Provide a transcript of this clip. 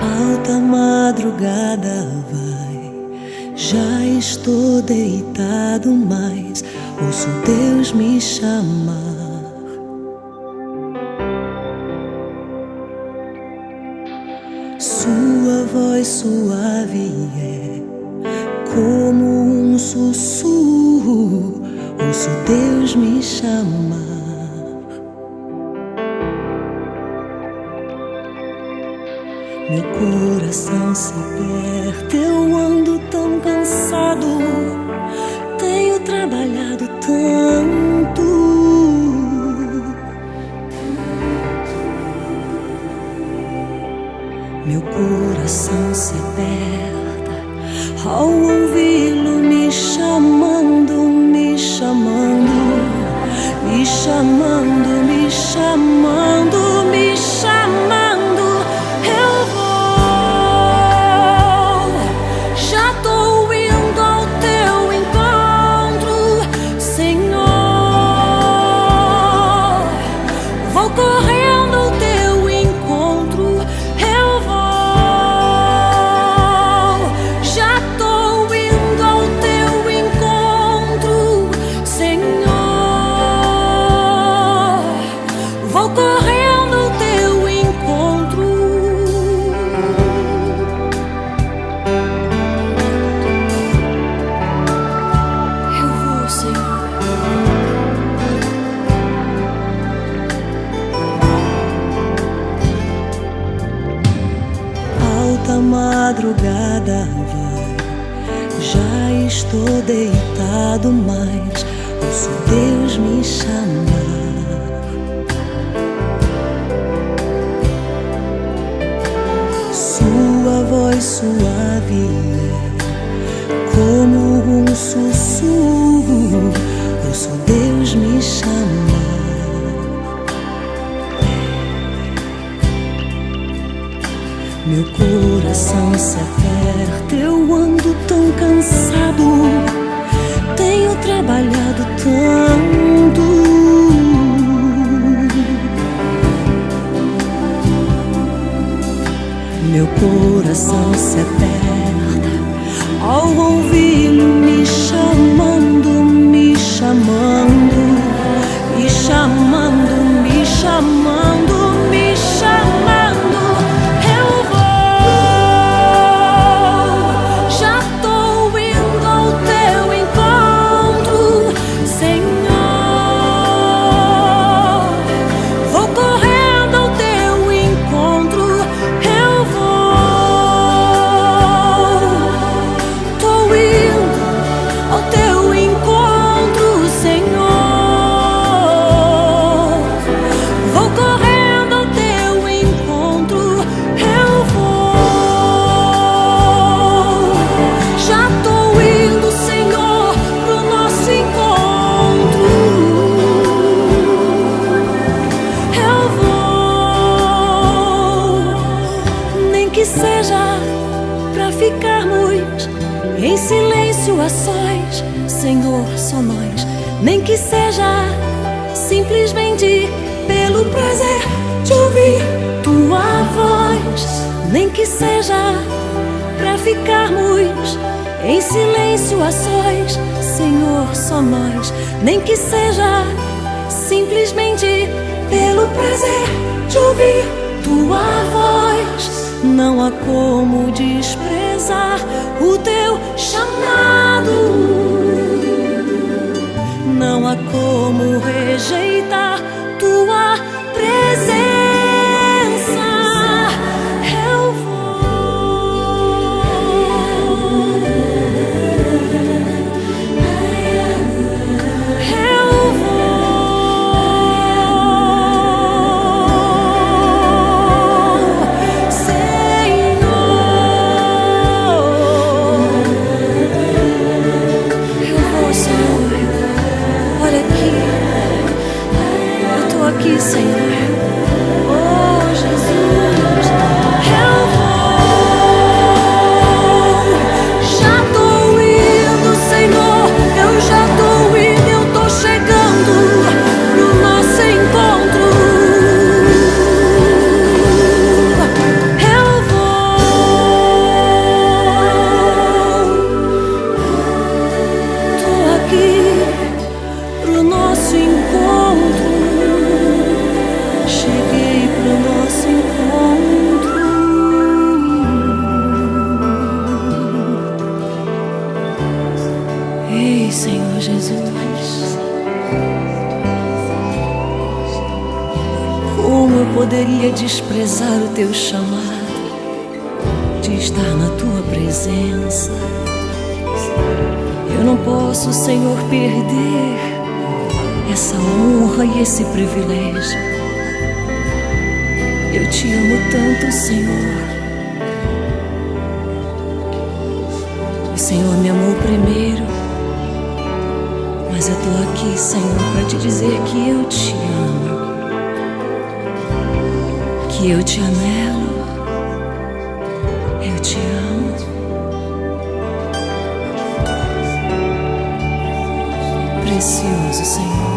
Alta madrugada vai, já estou deitado, mas ouço Deus me chamar. Sua voz suave é como um sussurro, ouço Deus me chamar. Meu coração se aperta, eu ando tão cansado, tenho trabalhado tanto. Meu coração se aperta ao ouvi-lo me chamando, me chamando, me chamando, me chamando, me chamando. A madrugada vai, já estou deitado, mas ouço Deus me chamar. Sua voz suave é como um sussurro, ouço Deus me chamar. Meu coração se aperta, eu ando tão cansado, tenho trabalhado tanto. Meu coração se aperta ao ouvi-lo me chamando, me chamando, me chamando, me chamando, me chamando. Seja pra ficarmos em silêncio a sós, Senhor, só nós. Nem que seja simplesmente pelo prazer de ouvir tua voz. Nem que seja pra ficarmos em silêncio a sós, Senhor, só nós. Nem que seja simplesmente pelo prazer de ouvir tua voz. Não há como desprezar o teu chamado, não há como rejeitar tua presença. Eu aqui, Senhor. poderia desprezar o teu chamado de estar na tua presença. Eu não posso, Senhor, perder essa honra e esse privilégio. Eu te amo tanto, Senhor. O Senhor me amou primeiro, mas eu tô aqui, Senhor, para te dizer que eu te amo, que eu te anelo, eu te amo. Precioso, Senhor.